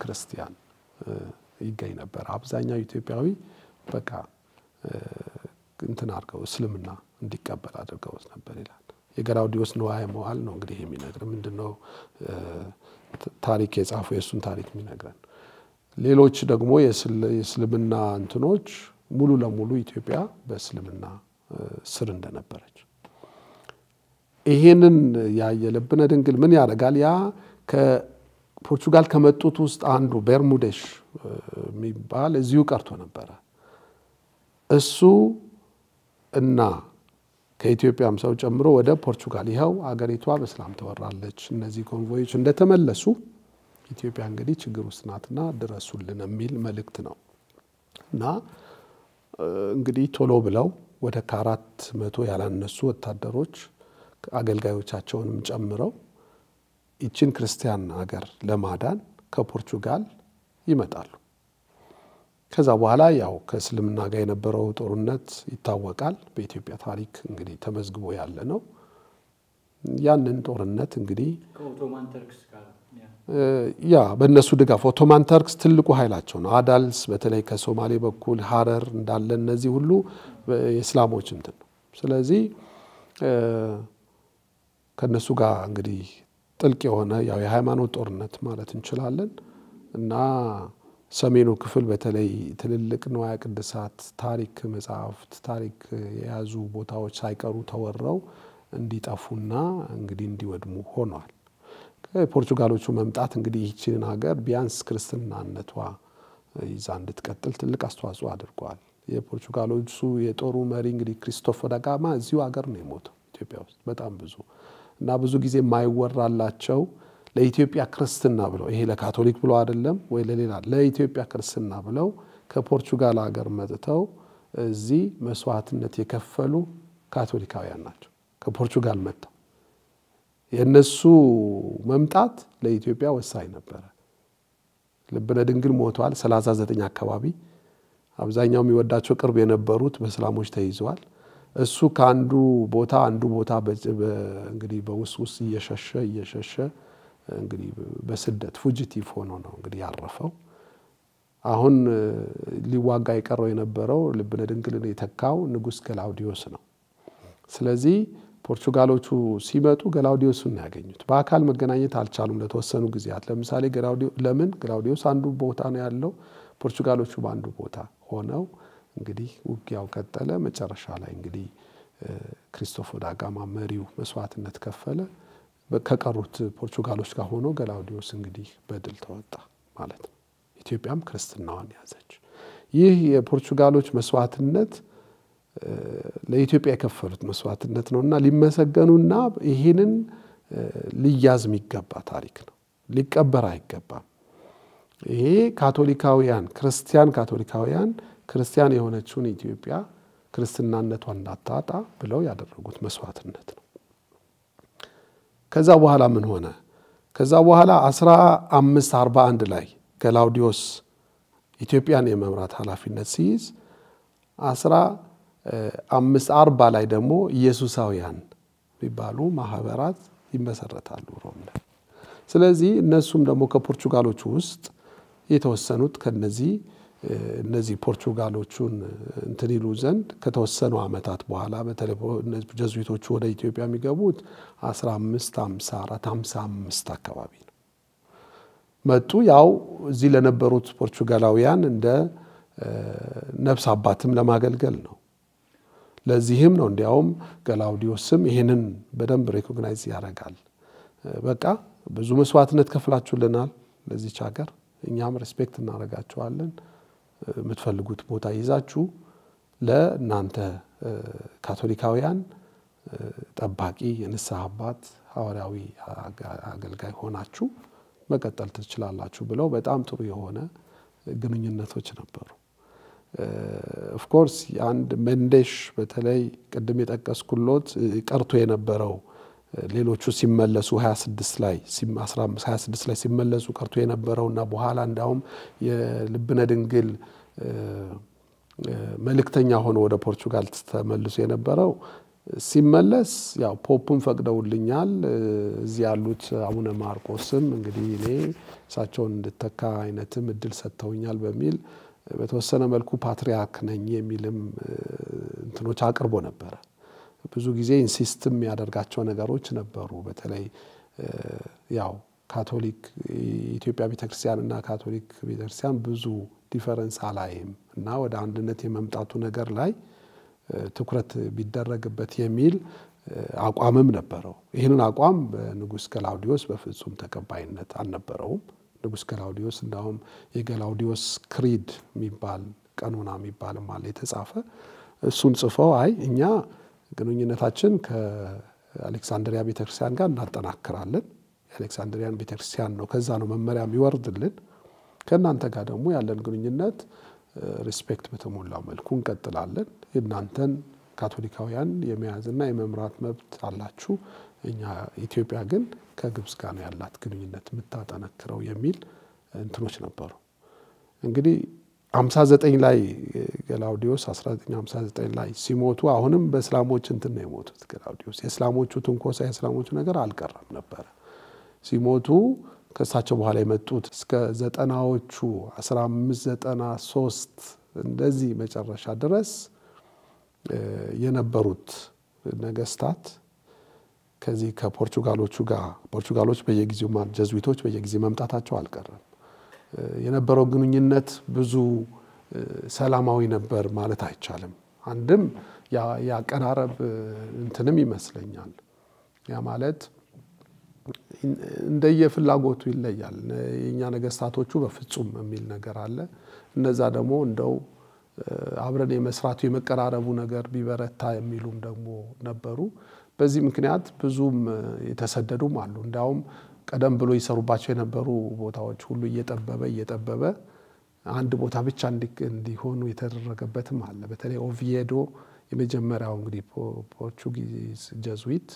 ክርስቲያን ይገኝ ነበር። አብዛኛው ኢትዮጵያዊ በቃ እንትን አድርገው እስልምና እንዲቀበል አድርገው ነበር ይላል። የገላውዲዮስ ንዋየ መዋዕል ነው እንግዲህ የሚነግረን ምንድነው ታሪክ የጻፈው የሱን ታሪክ የሚነግረን። ሌሎች ደግሞ የእስልምና እንትኖች ሙሉ ለሙሉ ኢትዮጵያ በእስልምና ስር እንደነበረች ይሄንን ያየልብነ ድንግል ምን ያደርጋል? ያ ከፖርቹጋል ከመጡት ውስጥ አንዱ ቤርሙዴሽ የሚባል እዚሁ ቀርቶ ነበረ። እሱ እና ከኢትዮጵያም ሰው ጨምሮ ወደ ፖርቹጋል ይኸው አገሪቷ በሰላም ተወራለች። እነዚህ ኮንቮዮች እንደተመለሱ ኢትዮጵያ እንግዲህ ችግር ውስጥ ናትና ድረሱልን የሚል መልእክት ነው። እና እንግዲህ ቶሎ ብለው ወደ 400 ያላነሱ ወታደሮች አገልጋዮቻቸውንም ጨምረው ይችን ክርስቲያን ሀገር ለማዳን ከፖርቹጋል ይመጣሉ። ከዛ በኋላ ያው ከእስልምና ጋር የነበረው ጦርነት ይታወቃል። በኢትዮጵያ ታሪክ እንግዲህ ተመዝግቦ ያለ ነው። ያንን ጦርነት እንግዲህ ከኦቶማን ተርክስ ጋር ያ በእነሱ ድጋፍ ኦቶማን ተርክስ ትልቁ ኃይላቸው ነው። አዳልስ በተለይ ከሶማሌ በኩል ሐረር እንዳለ እነዚህ ሁሉ የእስላሞች እንትን ነው። ስለዚህ ከነሱ ጋር እንግዲህ ጥልቅ የሆነ ያው የሃይማኖት ጦርነት ማለት እንችላለን እና ሰሜኑ ክፍል በተለይ ትልልቅ ንዋየ ቅድሳት ታሪክ መጻሕፍት ታሪክ የያዙ ቦታዎች ሳይቀሩ ተወረው እንዲጠፉና እንግዲህ እንዲወድሙ ሆኗል። ከፖርቹጋሎቹ መምጣት እንግዲህ ይህችን ሀገር ቢያንስ ክርስትናነቷ ይዛ እንድትቀጥል ትልቅ አስተዋጽኦ አድርጓል። የፖርቹጋሎቹ የጦሩ መሪ እንግዲህ ክሪስቶፈር ዳ ጋማ እዚሁ ሀገር ነው የሞተው ኢትዮጵያ ውስጥ በጣም ብዙ እና ብዙ ጊዜ የማይወራላቸው ለኢትዮጵያ ክርስትና ብለው ይሄ ለካቶሊክ ብለው አይደለም ወይ ለሌላ ለኢትዮጵያ ክርስትና ብለው ከፖርቹጋል ሀገር መጥተው እዚህ መስዋዕትነት የከፈሉ ካቶሊካውያን ናቸው። ከፖርቹጋል መጥተው የነሱ መምጣት ለኢትዮጵያ ወሳኝ ነበር። ልብነ ድንግል ሞቷል 39 አካባቢ አብዛኛው የሚወዳቸው ቅርብ የነበሩት በእስላሞች ተይዘዋል። እሱ ከአንዱ ቦታ አንዱ ቦታ እንግዲህ በውስውስ እየሸሸ እንግዲህ በስደት ፉጂቲቭ ሆኖ ነው እንግዲህ ያረፈው። አሁን ሊዋጋ የቀረው የነበረው ልብነ ድንግልን የተካው ንጉስ ገላውዲዮስ ነው። ስለዚህ ፖርቹጋሎቹ ሲመጡ ገላውዲዮስን ያገኙት በአካል መገናኘት አልቻሉም ለተወሰኑ ጊዜያት። ለምሳሌ ገላውዲዮስ አንዱ ቦታ ነው ያለው፣ ፖርቹጋሎቹ በአንዱ ቦታ ሆነው እንግዲህ ውጊያው ቀጠለ። መጨረሻ ላይ እንግዲህ ክሪስቶፈር ዳ ጋማ መሪው መስዋዕትነት ከፈለ። ከቀሩት ፖርቹጋሎች ጋር ሆኖ ገላውዲዮስ እንግዲህ በድል ተወጣ ማለት ነው። ኢትዮጵያም ክርስትናዋን ያዘች። ይህ የፖርቹጋሎች መስዋዕትነት ለኢትዮጵያ የከፈሉት መስዋዕትነት ነውና ሊመሰገኑና ይሄንን ሊያዝ የሚገባ ታሪክ ነው። ሊቀበር አይገባም። ይሄ ካቶሊካውያን ክርስቲያን የሆነችውን ኢትዮጵያ ክርስትናነቷን እንዳታጣ ብለው ያደረጉት መስዋዕትነት ነው። ከዛ በኋላ ምን ሆነ? ከዛ በኋላ 1541 ላይ ገላውዲዮስ ኢትዮጵያን የመምራት ኃላፊነት ሲይዝ 1540 ላይ ደግሞ ኢየሱሳውያን የሚባሉ ማህበራት ይመሰረታሉ ሮም ላይ። ስለዚህ እነሱም ደግሞ ከፖርቹጋሎቹ ውስጥ የተወሰኑት እነዚህ ፖርቹጋሎቹን እንትን ይሉ ዘንድ ከተወሰኑ አመታት በኋላ በተለይ እነዚህ ጀዙዊቶቹ ወደ ኢትዮጵያ የሚገቡት 1554 55 አካባቢ ነው መጡ። ያው እዚህ ለነበሩት ፖርቹጋላውያን እንደ ነፍስ አባትም ለማገልገል ነው። ለዚህም ነው እንዲያውም ገላውዲዮስም ይሄንን በደንብ ሪኮግናይዝ ያደርጋል። በቃ ብዙ መስዋዕትነት ከፍላችሁልናል ለዚህች ሀገር፣ እኛም ሪስፔክት እናደርጋችኋለን። የምትፈልጉት ቦታ ይዛችሁ ለእናንተ ካቶሊካውያን ጠባቂ የንስሐ አባት ሐዋርያዊ አገልጋይ ሆናችሁ መቀጠል ትችላላችሁ ብለው በጣም ጥሩ የሆነ ግንኙነቶች ነበሩ። ኦፍ ኮርስ አንድ መንዴሽ በተለይ ቅድም የጠቀስኩሎት ቀርቶ የነበረው ሌሎቹ ሲመለሱ 26 ላይ ሲመለሱ ቀርቶ የነበረውና በኋላ እንዳውም የልብነ ድንግል መልእክተኛ ሆኖ ወደ ፖርቹጋል ተመልሶ የነበረው ሲመለስ ያው ፖፑን ፈቅደውልኛል እዚህ ያሉት አቡነ ማርቆስም እንግዲህ እኔ እሳቸውን እንድተካ አይነትም እድል ሰጥተውኛል በሚል በተወሰነ መልኩ ፓትሪያርክ ነኝ የሚልም እንትኖች አቅርቦ ነበር። ብዙ ጊዜ ኢንሲስትም ያደርጋቸው ነገሮች ነበሩ። በተለይ ያው ካቶሊክ ኢትዮጵያ ቤተክርስቲያንና ካቶሊክ ቤተክርስቲያን ብዙ ዲፈረንስ አላይም እና ወደ አንድነት የመምጣቱ ነገር ላይ ትኩረት ቢደረግበት የሚል አቋምም ነበረው። ይሄንን አቋም በንጉስ ገላውዲዮስ በፍጹም ተቀባይነት አልነበረውም። ንጉስ ገላውዲዮስ እንዳውም የገላውዲዮስ ክሪድ የሚባል ቀኖና የሚባልም አለ የተጻፈ እሱን ጽፈው አይ እኛ ግንኙነታችን ከአሌክሳንድሪያ ቤተክርስቲያን ጋር እናጠናክራለን የአሌክሳንድሪያን ቤተክርስቲያን ነው ከዛ ነው መመሪያ የሚወርድልን ከናንተ ጋር ደግሞ ያለን ግንኙነት ሪስፔክት በተሞላው መልኩ እንቀጥላለን የናንተን ካቶሊካውያን የመያዝና የመምራት መብት አላችሁ እኛ ኢትዮጵያ ግን ከግብጽ ጋር ነው ያላት ግንኙነት የምታጠነክረው የሚል እንትኖች ነበሩ እንግዲህ 59 ላይ ገላውዲዮስ 1959 ላይ ሲሞቱ አሁንም በእስላሞች እንትን ነው የሞቱት ገላውዲዮስ የእስላሞቹ ትንኮሳ የእስላሞቹ ነገር አልቀረም ነበር ሲሞቱ ከሳቸው በኋላ የመጡት እስከ 90ዎቹ 1593 እንደዚህ መጨረሻ ድረስ የነበሩት ነገስታት ከዚህ ከፖርቹጋሎቹ ጋር ፖርቹጋሎች በየጊዜው ጀዝዊቶች በየጊዜው መምጣታቸው አልቀረም የነበረው ግንኙነት ብዙ ሰላማዊ ነበር ማለት አይቻልም አንድም ያቀራረብ እንትንም ይመስለኛል ያ ማለት እንደየፍላጎቱ ይለያል የኛ ነገስታቶቹ በፍጹም የሚል ነገር አለ እነዛ ደግሞ እንደው አብረን የመስራቱ የመቀራረቡ ነገር ቢበረታ የሚሉም ደግሞ ነበሩ በዚህ ምክንያት ብዙም የተሰደዱም አሉ እንዳውም ቀደም ብሎ ይሰሩባቸው የነበሩ ቦታዎች ሁሉ እየጠበበ አንድ ቦታ ብቻ እንዲሆኑ የተደረገበትም አለ በተለይ ኦቪዬዶ የመጀመሪያው እንግዲህ ፖርቹጊዝ ጀዝዊት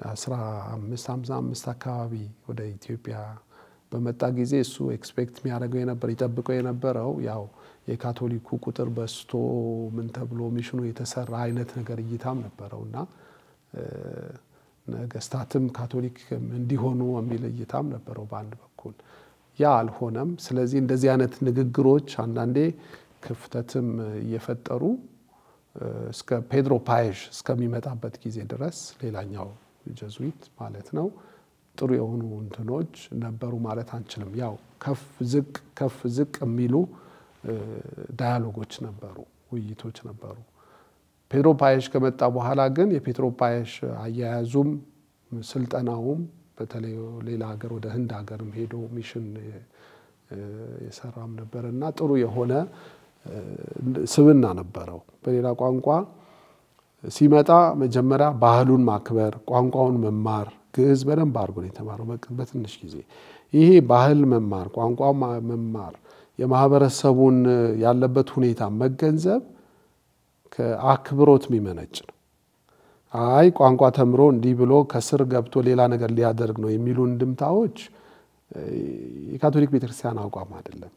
1555 አካባቢ ወደ ኢትዮጵያ በመጣ ጊዜ እሱ ኤክስፔክት የሚያደርገው የነበር ይጠብቀው የነበረው ያው የካቶሊኩ ቁጥር በስቶ ምን ተብሎ ሚሽኑ የተሰራ አይነት ነገር እይታም ነበርውና ነገስታትም ካቶሊክ እንዲሆኑ የሚል እይታም ነበረው በአንድ በኩል ያ አልሆነም ስለዚህ እንደዚህ አይነት ንግግሮች አንዳንዴ ክፍተትም እየፈጠሩ እስከ ፔድሮ ፓየሽ እስከሚመጣበት ጊዜ ድረስ ሌላኛው ጀዝዊት ማለት ነው ጥሩ የሆኑ እንትኖች ነበሩ ማለት አንችልም ያው ከፍ ዝቅ የሚሉ ዳያሎጎች ነበሩ ውይይቶች ነበሩ ፔድሮ ፓየሽ ከመጣ በኋላ ግን የፔድሮ ፓየሽ አያያዙም ስልጠናውም በተለይ ሌላ ሀገር ወደ ህንድ ሀገርም ሄዶ ሚሽን የሰራም ነበርና ጥሩ የሆነ ስብና ነበረው በሌላ ቋንቋ ሲመጣ መጀመሪያ ባህሉን ማክበር ቋንቋውን መማር ግዕዝ በደንብ አድርጎ ነው የተማረው በትንሽ ጊዜ ይሄ ባህል መማር ቋንቋው መማር የማህበረሰቡን ያለበት ሁኔታ መገንዘብ ከአክብሮት የሚመነጭ ነው አይ ቋንቋ ተምሮ እንዲህ ብሎ ከስር ገብቶ ሌላ ነገር ሊያደርግ ነው የሚሉ እንድምታዎች የካቶሊክ ቤተክርስቲያን አቋም አይደለም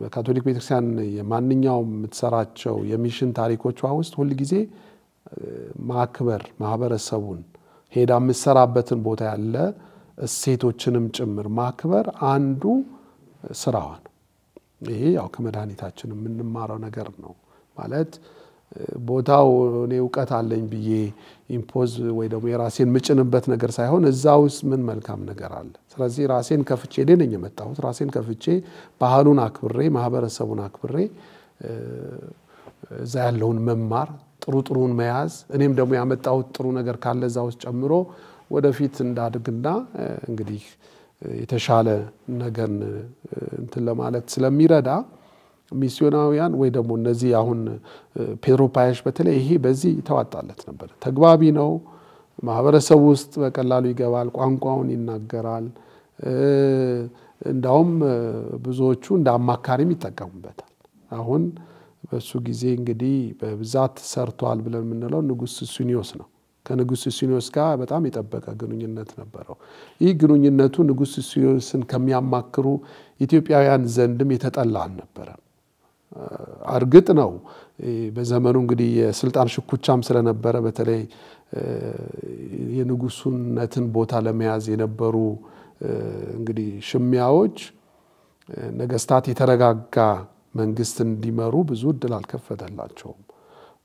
በካቶሊክ ቤተክርስቲያን የማንኛውም የምትሰራቸው የሚሽን ታሪኮቿ ውስጥ ሁሉ ጊዜ ማክበር ማህበረሰቡን ሄዳ የምትሰራበትን ቦታ ያለ እሴቶችንም ጭምር ማክበር አንዱ ስራዋ ነው ይሄ ያው ከመድኃኒታችን የምንማረው ነገር ነው ማለት ቦታው እኔ ዕውቀት አለኝ ብዬ ኢምፖዝ ወይ ደግሞ የራሴን ምጭንበት ነገር ሳይሆን እዛውስ ምን መልካም ነገር አለ ስለዚህ ራሴን ከፍቼ ነኝ የመጣሁት ራሴን ከፍቼ ባህሉን አክብሬ ማህበረሰቡን አክብሬ እዛ ያለውን መማር ጥሩን መያዝ እኔም ደግሞ ያመጣሁት ጥሩ ነገር ካለ እዛውስ ጨምሮ ወደፊት እንዳድግና እንግዲህ የተሻለ ነገር እንትን ለማለት ስለሚረዳ ሚስዮናውያን ወይ ደግሞ እነዚህ አሁን ፔድሮ ፓየሽ በተለይ ይሄ በዚህ ተዋጣለት ነበር ተግባቢ ነው ማህበረሰቡ ውስጥ በቀላሉ ይገባል ቋንቋውን ይናገራል እንዳውም ብዙዎቹ እንዳማካሪም ይጠቀሙበታል አሁን በሱ ጊዜ እንግዲህ በብዛት ሰርቷል ብለን የምንለው ንጉስ ሱስንዮስ ነው ከንጉስ ሱስንዮስ ጋር በጣም የጠበቀ ግንኙነት ነበረው ይህ ግንኙነቱ ንጉስ ሱስንዮስን ከሚያማክሩ ኢትዮጵያውያን ዘንድም የተጠላ ነበር አርግጥ ነው በዘመኑ እንግዲህ የስልጣን ሽኩቻም ስለነበረ በተለይ የንጉሱነትን ቦታ ለመያዝ የነበሩ እንግዲህ ሽሚያዎች ነገስታት የተረጋጋ መንግስት እንዲመሩ ብዙ እድል አልከፈተላቸውም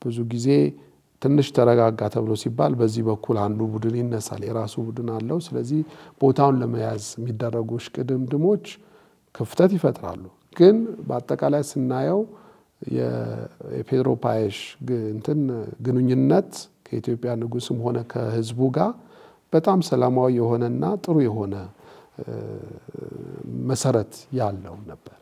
ብዙ ጊዜ ትንሽ ተረጋጋ ተብሎ ሲባል በዚህ በኩል አንዱ ቡድን ይነሳል የራሱ ቡድን አለው ስለዚህ ቦታውን ለመያዝ የሚደረጉ ሽቅድምድሞች ክፍተት ይፈጥራሉ ግን በአጠቃላይ ስናየው የፔድሮ ፓየሽ ግንኙነት ከኢትዮጵያ ንጉስም ሆነ ከህዝቡ ጋር በጣም ሰላማዊ የሆነና ጥሩ የሆነ መሰረት ያለው ነበር።